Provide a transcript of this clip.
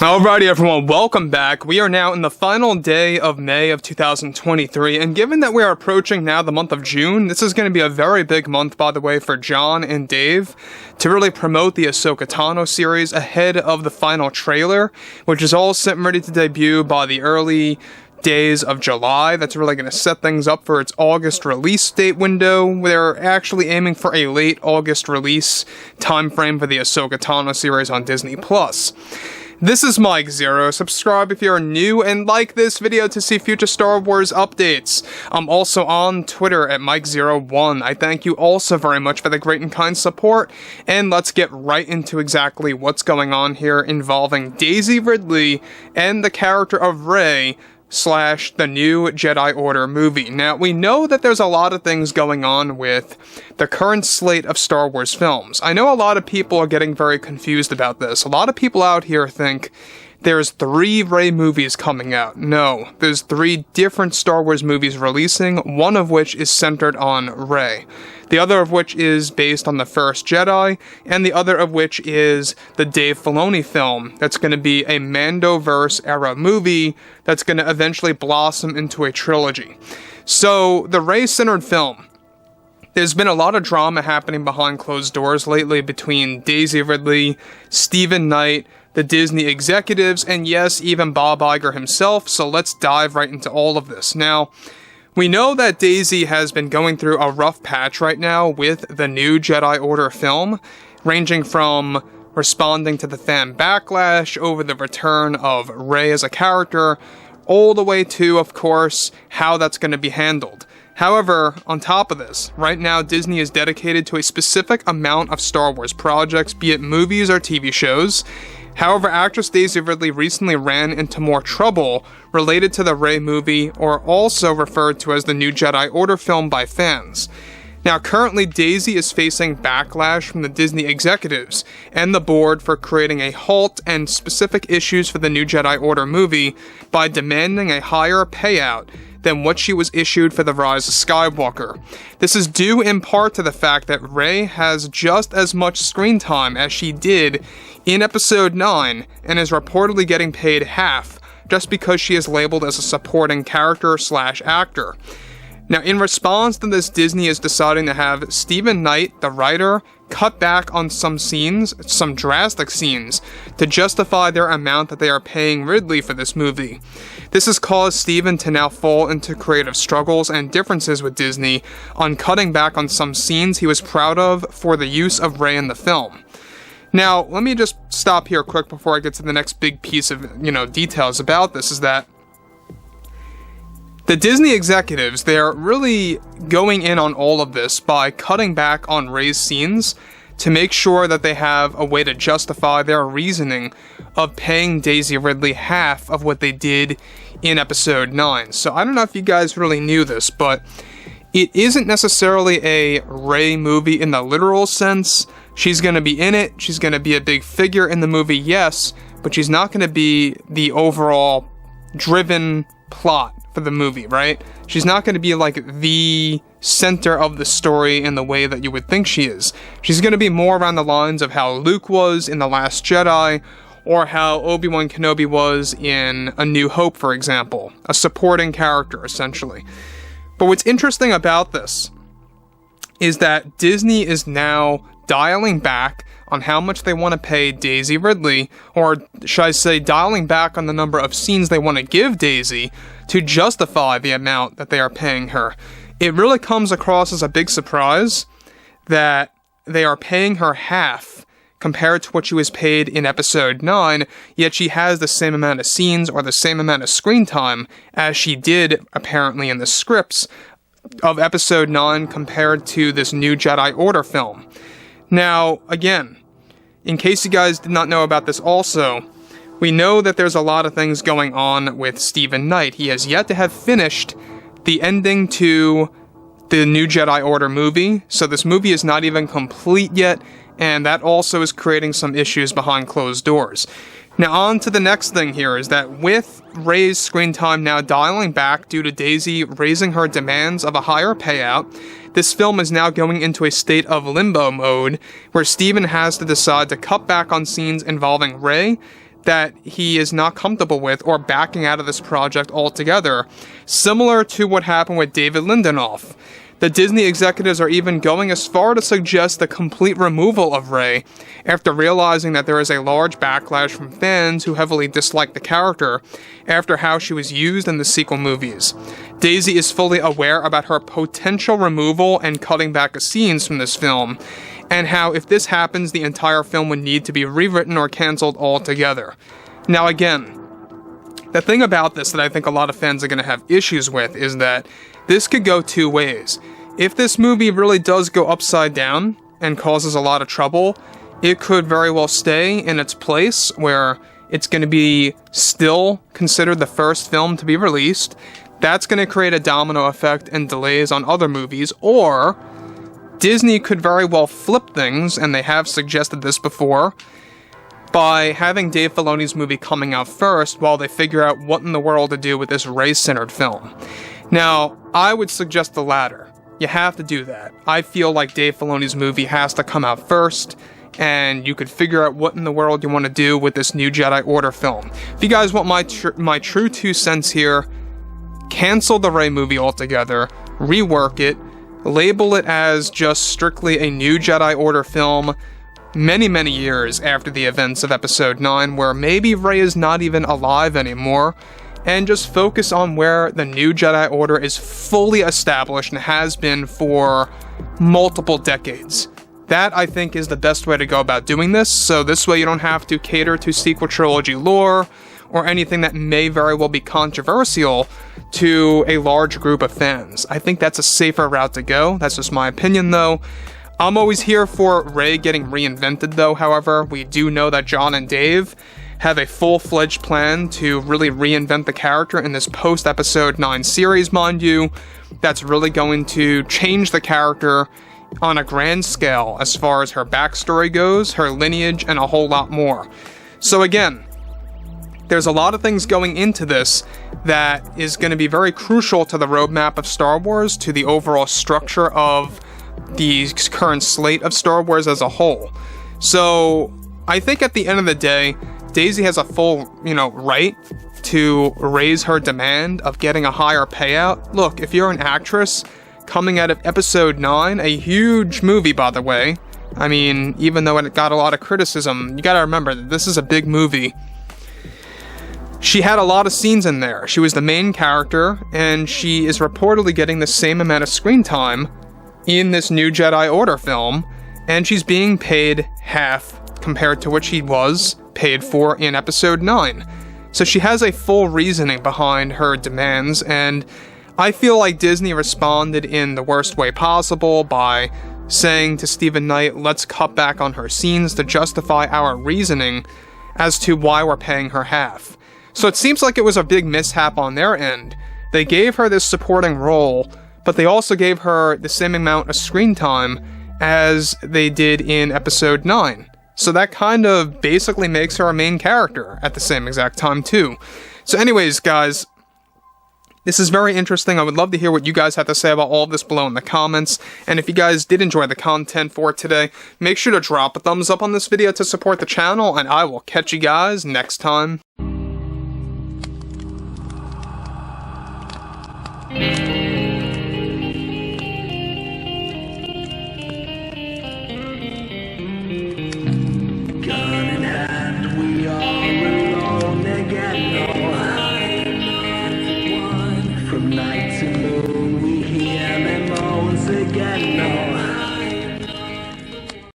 Alrighty everyone, welcome back. We are now in the final day of May of 2023, and given that we are approaching now the month of June, this is going to be a very big month, by the way, for John and Dave to really promote the Ahsoka Tano series ahead of the final trailer, which is all set and ready to debut by the early days of July. That's really going to set things up for its August release date window. They're actually aiming for a late August release time frame for the Ahsoka Tano series on Disney+. This is Mike Zero. Subscribe if you're new and like this video to see future Star Wars updates. I'm also on Twitter at Mike01. I thank you also very much for the great and kind support, and let's get right into exactly what's going on here involving Daisy Ridley and the character of Rey / the new Jedi Order movie. Now, we know that there's a lot of things going on with the current slate of Star Wars films. I know a lot of people are getting very confused about this. A lot of people out here think there's 3 Rey movies coming out. No, there's 3 different Star Wars movies releasing, one of which is centered on Rey. The other of which is based on The First Jedi, and the other of which is the Dave Filoni film that's going to be a Mandoverse-era movie that's going to eventually blossom into a trilogy. So, the Rey-centered film. There's been a lot of drama happening behind closed doors lately between Daisy Ridley, Stephen Knight, the Disney executives, and yes, even Bob Iger himself, so let's dive right into all of this. Now, we know that Daisy has been going through a rough patch right now with the new Jedi Order film, ranging from responding to the fan backlash over the return of Rey as a character, all the way to, of course, how that's going to be handled. However, on top of this, right now Disney is dedicated to a specific amount of Star Wars projects, be it movies or TV shows. However, actress Daisy Ridley recently ran into more trouble related to the Rey movie, or also referred to as the new Jedi Order film by fans. Now, currently Daisy is facing backlash from the Disney executives and the board for creating a halt and specific issues for the new Jedi Order movie by demanding a higher payout than what she was issued for The Rise of Skywalker. This is due in part to the fact that Rey has just as much screen time as she did in Episode 9, and is reportedly getting paid half, just because she is labeled as a supporting character / actor. Now, in response to this, Disney is deciding to have Stephen Knight, the writer, cut back on some scenes, some drastic scenes, to justify their amount that they are paying Ridley for this movie. This has caused Stephen to now fall into creative struggles and differences with Disney on cutting back on some scenes he was proud of for the use of Rey in the film. Now, let me just stop here quick before I get to the next big piece of, details about this, is that the Disney executives, they're really going in on all of this by cutting back on Rey's scenes to make sure that they have a way to justify their reasoning of paying Daisy Ridley half of what they did in Episode 9. So I don't know if you guys really knew this, but it isn't necessarily a Rey movie in the literal sense. She's going to be in it, she's going to be a big figure in the movie, yes, but she's not going to be the overall driven plot for the movie, right? She's not going to be like the center of the story in the way that you would think she is. She's going to be more around the lines of how Luke was in The Last Jedi, or how Obi-Wan Kenobi was in A New Hope, for example. A supporting character, essentially. But what's interesting about this is that Disney is now dialing back on how much they want to pay Daisy Ridley, or should I say dialing back on the number of scenes they want to give Daisy to justify the amount that they are paying her. It really comes across as a big surprise that they are paying her half compared to what she was paid in Episode 9, yet she has the same amount of scenes or the same amount of screen time as she did, apparently, in the scripts of Episode 9 compared to this new Jedi Order film. Now, again, in case you guys did not know about this also, we know that there's a lot of things going on with Stephen Knight. He has yet to have finished the ending to the new Jedi Order movie, so this movie is not even complete yet, and that also is creating some issues behind closed doors. Now, on to the next thing here, is that with Rey's screen time now dialing back due to Daisy raising her demands of a higher payout, this film is now going into a state of limbo mode, where Steven has to decide to cut back on scenes involving Rey that he is not comfortable with or backing out of this project altogether, similar to what happened with David Lindelof. The Disney executives are even going as far to suggest the complete removal of Rey after realizing that there is a large backlash from fans who heavily dislike the character after how she was used in the sequel movies. Daisy is fully aware about her potential removal and cutting back of scenes from this film, and how if this happens, the entire film would need to be rewritten or cancelled altogether. Now again, the thing about this that I think a lot of fans are going to have issues with is that this could go two ways. If this movie really does go upside down and causes a lot of trouble, it could very well stay in its place where it's going to be still considered the first film to be released. That's going to create a domino effect and delays on other movies, or Disney could very well flip things, and they have suggested this before, by having Dave Filoni's movie coming out first while they figure out what in the world to do with this Rey-centered film. Now, I would suggest the latter. You have to do that. I feel like Dave Filoni's movie has to come out first, and you could figure out what in the world you want to do with this new Jedi Order film. If you guys want my true 2 cents here, cancel the Rey movie altogether, rework it, label it as just strictly a new Jedi Order film many, many years after the events of Episode 9, where maybe Rey is not even alive anymore, and just focus on where the new Jedi Order is fully established and has been for multiple decades. That, I think, is the best way to go about doing this, so this way you don't have to cater to sequel trilogy lore or anything that may very well be controversial to a large group of fans. I think that's a safer route to go. That's just my opinion, though. I'm always here for Rey getting reinvented, though, however. We do know that John and Dave have a full-fledged plan to really reinvent the character in this post-Episode 9 series, mind you, that's really going to change the character on a grand scale as far as her backstory goes, her lineage, and a whole lot more. So again, there's a lot of things going into this that is going to be very crucial to the roadmap of Star Wars, to the overall structure of the current slate of Star Wars as a whole. So I think at the end of the day, Daisy has a full, right to raise her demand of getting a higher payout. Look, if you're an actress coming out of Episode 9, a huge movie, by the way, I mean, even though it got a lot of criticism, you gotta remember that this is a big movie. She had a lot of scenes in there. She was the main character, and she is reportedly getting the same amount of screen time in this new Jedi Order film, and she's being paid half compared to what she was paid for in Episode 9. So she has a full reasoning behind her demands, and I feel like Disney responded in the worst way possible by saying to Stephen Knight, let's cut back on her scenes to justify our reasoning as to why we're paying her half. So it seems like it was a big mishap on their end. They gave her this supporting role, but they also gave her the same amount of screen time as they did in Episode 9. So that kind of basically makes her a main character at the same exact time too. So anyways, guys, this is very interesting. I would love to hear what you guys have to say about all of this below in the comments. And if you guys did enjoy the content for today, make sure to drop a thumbs up on this video to support the channel, and I will catch you guys next time. From night to moon, we hear them moans again.